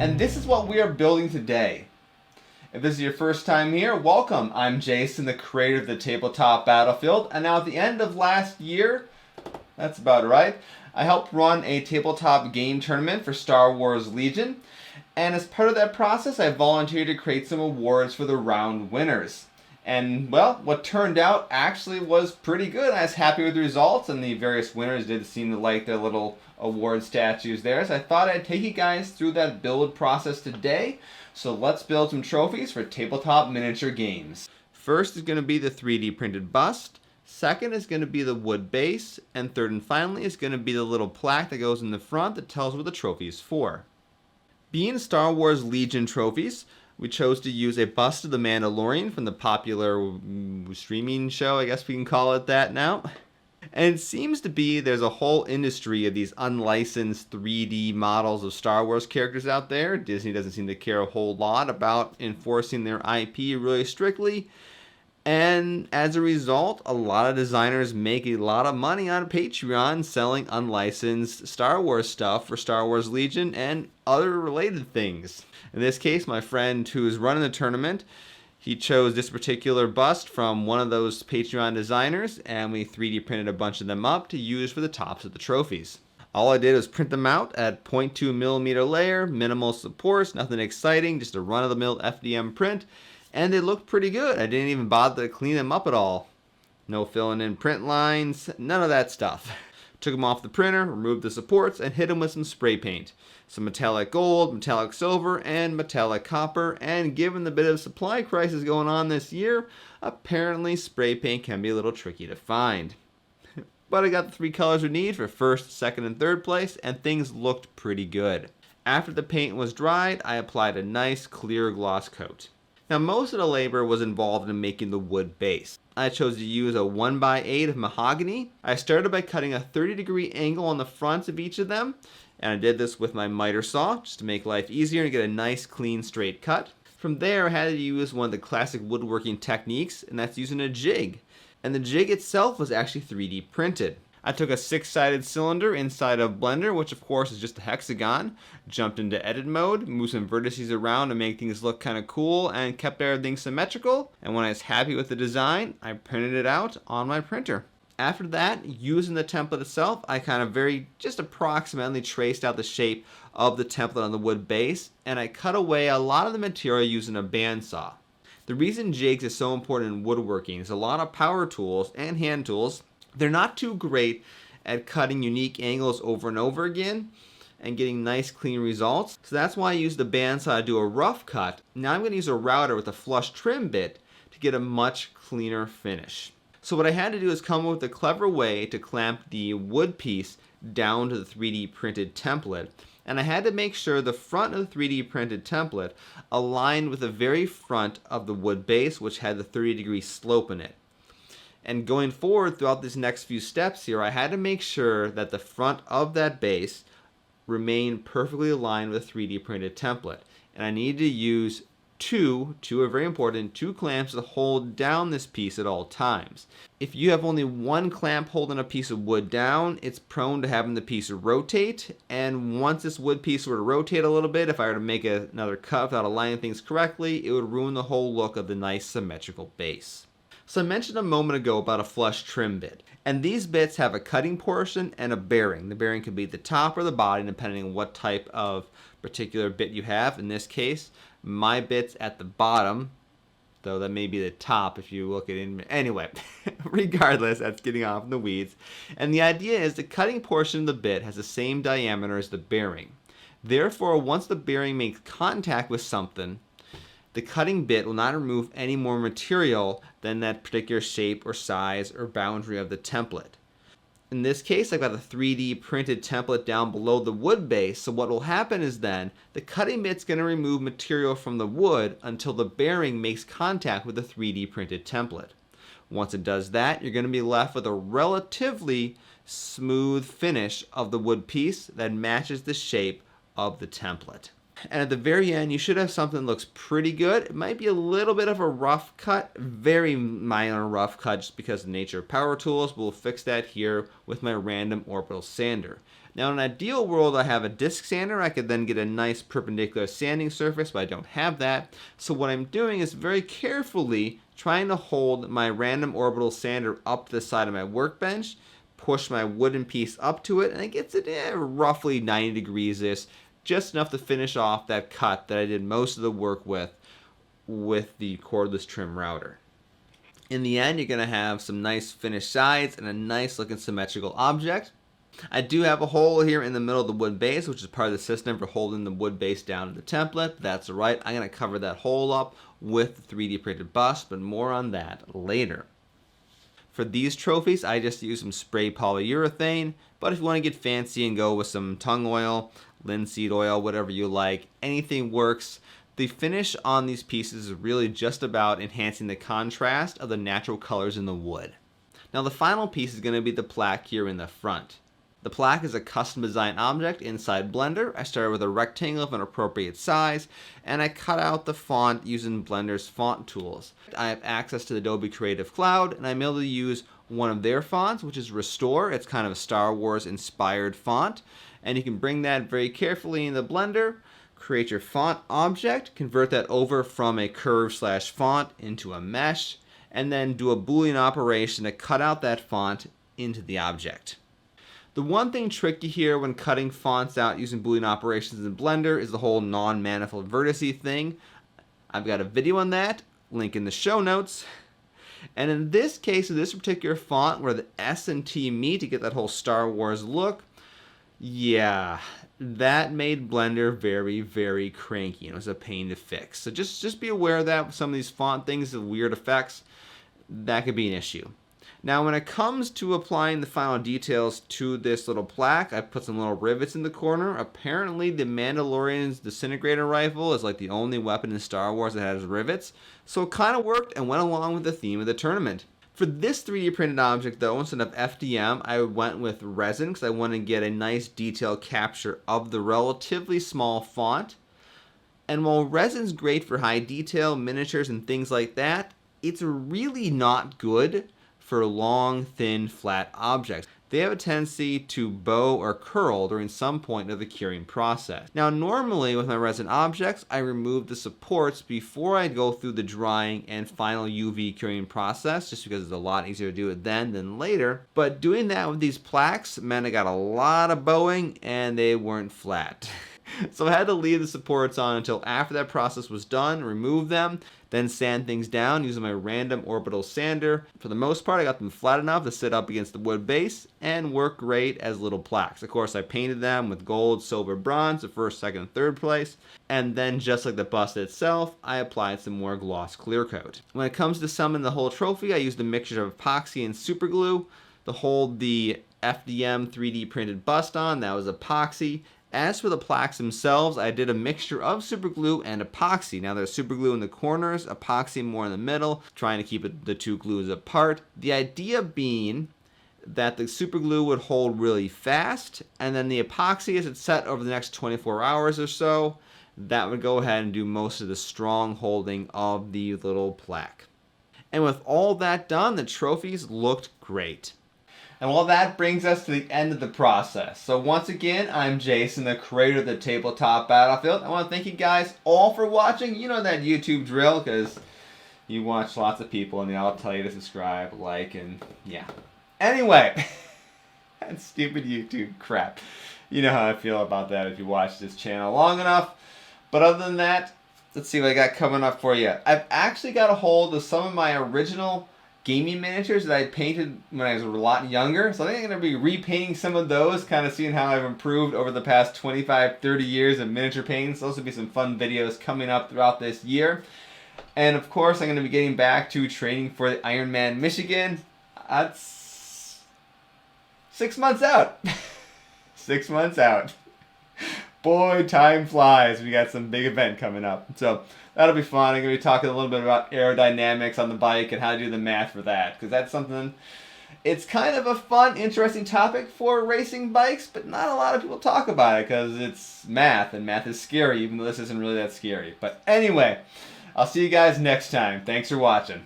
and this is what we are building today. If this is your first time here, welcome. I'm Jason, the creator of the Tabletop Battlefield, and now at the end of last year, that's about right, I helped run a tabletop game tournament for Star Wars Legion, and as part of that process, I volunteered to create some awards for the round winners. And, well, what turned out actually was pretty good. I was happy with the results, and the various winners did seem to like their little award statues there. So I thought I'd take you guys through that build process today. So let's build some trophies for tabletop miniature games. First is going to be the 3D printed bust. Second is going to be the wood base. And third and finally is going to be the little plaque that goes in the front that tells what the trophy is for. Being Star Wars Legion trophies, we chose to use a bust of the Mandalorian from the popular streaming show, I guess we can call it that now. And it seems to be there's a whole industry of these unlicensed 3D models of Star Wars characters out there. Disney doesn't seem to care a whole lot about enforcing their IP really strictly. And as a result, a lot of designers make a lot of money on Patreon selling unlicensed Star Wars stuff for Star Wars Legion and other related things. In this case, my friend who is running the tournament, he chose this particular bust from one of those Patreon designers, and we 3D printed a bunch of them up to use for the tops of the trophies. All I did was print them out at 0.2mm layer, minimal supports, nothing exciting, just a run-of-the-mill FDM print, and they looked pretty good. I didn't even bother to clean them up at all. No filling in print lines, none of that stuff. Took them off the printer, removed the supports, and hit them with some spray paint. Some metallic gold, metallic silver, and metallic copper, and given the bit of supply crisis going on this year, apparently spray paint can be a little tricky to find. But I got the 3 colors we need for first, second, and third place, and things looked pretty good. After the paint was dried, I applied a nice clear gloss coat. Now most of the labor was involved in making the wood base. I chose to use a 1x8 of mahogany. I started by cutting a 30-degree angle on the fronts of each of them, and I did this with my miter saw just to make life easier and get a nice clean straight cut. From there I had to use one of the classic woodworking techniques, and that's using a jig. And the jig itself was actually 3D printed. I took a 6-sided cylinder inside of Blender, which of course is just a hexagon, jumped into edit mode, moved some vertices around to make things look kind of cool, and kept everything symmetrical. And when I was happy with the design, I printed it out on my printer. After that, using the template itself, I kind of just approximately traced out the shape of the template on the wood base, and I cut away a lot of the material using a bandsaw. The reason jigs is so important in woodworking is a lot of power tools and hand tools, they're not too great at cutting unique angles over and over again and getting nice clean results. So that's why I used the bandsaw to do a rough cut. Now I'm going to use a router with a flush trim bit to get a much cleaner finish. So what I had to do is come up with a clever way to clamp the wood piece down to the 3D printed template. And I had to make sure the front of the 3D printed template aligned with the very front of the wood base, which had the 30-degree slope in it. And going forward throughout these next few steps here, I had to make sure that the front of that base remained perfectly aligned with the 3D printed template. And I needed to use two are very important, 2 clamps to hold down this piece at all times. If you have only one clamp holding a piece of wood down, it's prone to having the piece rotate. And once this wood piece were to rotate a little bit, if I were to make another cut without aligning things correctly, it would ruin the whole look of the nice symmetrical base. So I mentioned a moment ago about a flush trim bit, and these bits have a cutting portion and a bearing. The bearing could be the top or the bottom depending on what type of particular bit you have. In this case, my bit's at the bottom, though that may be the top if you look at it. Anyway, regardless, that's getting off in the weeds. And the idea is the cutting portion of the bit has the same diameter as the bearing. Therefore, once the bearing makes contact with something, the cutting bit will not remove any more material than that particular shape or size or boundary of the template. In this case, I've got a 3D printed template down below the wood base, so what will happen is then the cutting bit's going to remove material from the wood until the bearing makes contact with the 3D printed template. Once it does that, you're going to be left with a relatively smooth finish of the wood piece that matches the shape of the template. And at the very end, you should have something that looks pretty good. It might be a little bit of a rough cut, very minor rough cut just because of the nature of power tools, but we'll fix that here with my random orbital sander. Now in an ideal world, I have a disc sander. I could then get a nice perpendicular sanding surface, but I don't have that. So what I'm doing is very carefully trying to hold my random orbital sander up to the side of my workbench, push my wooden piece up to it, and it gets it roughly 90 degrees-ish, just enough to finish off that cut that I did most of the work with the cordless trim router. In the end, you're going to have some nice finished sides and a nice looking symmetrical object. I do have a hole here in the middle of the wood base, which is part of the system for holding the wood base down to the template. That's alright. I'm going to cover that hole up with the 3D printed bust, but more on that later. For these trophies, I just use some spray polyurethane, but if you want to get fancy and go with some tung oil, linseed oil, whatever you like, anything works. The finish on these pieces is really just about enhancing the contrast of the natural colors in the wood. Now the final piece is going to be the plaque here in the front. The plaque is a custom design object inside Blender. I started with a rectangle of an appropriate size, and I cut out the font using Blender's font tools. I have access to the Adobe Creative Cloud, and I'm able to use one of their fonts, which is Restore. It's kind of a Star Wars inspired font, and you can bring that very carefully into Blender, create your font object, convert that over from a curve/font into a mesh, and then do a Boolean operation to cut out that font into the object. The one thing tricky here when cutting fonts out using Boolean operations in Blender is the whole non-manifold vertice thing. I've got a video on that, link in the show notes. And in this case, of this particular font where the S and T meet to get that whole Star Wars look, yeah, that made Blender very, very cranky. It was a pain to fix. So just be aware of that with some of these font things, the weird effects, that could be an issue. Now when it comes to applying the final details to this little plaque, I put some little rivets in the corner. Apparently the Mandalorian's disintegrator rifle is like the only weapon in Star Wars that has rivets, so it kind of worked and went along with the theme of the tournament. For this 3D printed object though, instead of FDM, I went with resin because I wanted to get a nice detail capture of the relatively small font. And while resin's great for high detail, miniatures, and things like that, it's really not good for long, thin, flat objects. They have a tendency to bow or curl during some point of the curing process. Now normally with my resin objects, I remove the supports before I go through the drying and final UV curing process, just because it's a lot easier to do it then than later. But doing that with these plaques meant I got a lot of bowing and they weren't flat. So I had to leave the supports on until after that process was done, remove them, then sand things down using my random orbital sander. For the most part, I got them flat enough to sit up against the wood base and work great as little plaques. Of course, I painted them with gold, silver, bronze, the first, second, and third place. And then, just like the bust itself, I applied some more gloss clear coat. When it comes to summing the whole trophy, I used a mixture of epoxy and super glue to hold the FDM 3D printed bust on. That was epoxy. As for the plaques themselves, I did a mixture of super glue and epoxy. Now there's super glue in the corners, epoxy more in the middle, trying to keep the two glues apart. The idea being that the super glue would hold really fast, and then the epoxy, as it's set over the next 24 hours or so, that would go ahead and do most of the strong holding of the little plaque. And with all that done, the trophies looked great. And well, that brings us to the end of the process. So once again, I'm Jason, the creator of the Tabletop Battlefield. I want to thank you guys all for watching. You know that YouTube drill, because you watch lots of people and they all tell you to subscribe, like, and yeah. Anyway, that stupid YouTube crap. You know how I feel about that if you watch this channel long enough. But other than that, let's see what I got coming up for you. I've actually got a hold of some of my original gaming miniatures that I painted when I was a lot younger. So I think I'm going to be repainting some of those, kind of seeing how I've improved over the past 25, 30 years of miniature painting. So those will be some fun videos coming up throughout this year. And of course, I'm going to be getting back to training for the Ironman Michigan. That's 6 months out. 6 months out. Boy, time flies. We got some big event coming up. So that'll be fun. I'm going to be talking a little bit about aerodynamics on the bike and how to do the math for that. Because that's something, it's kind of a fun, interesting topic for racing bikes, but not a lot of people talk about it because it's math, and math is scary, even though this isn't really that scary. But anyway, I'll see you guys next time. Thanks for watching.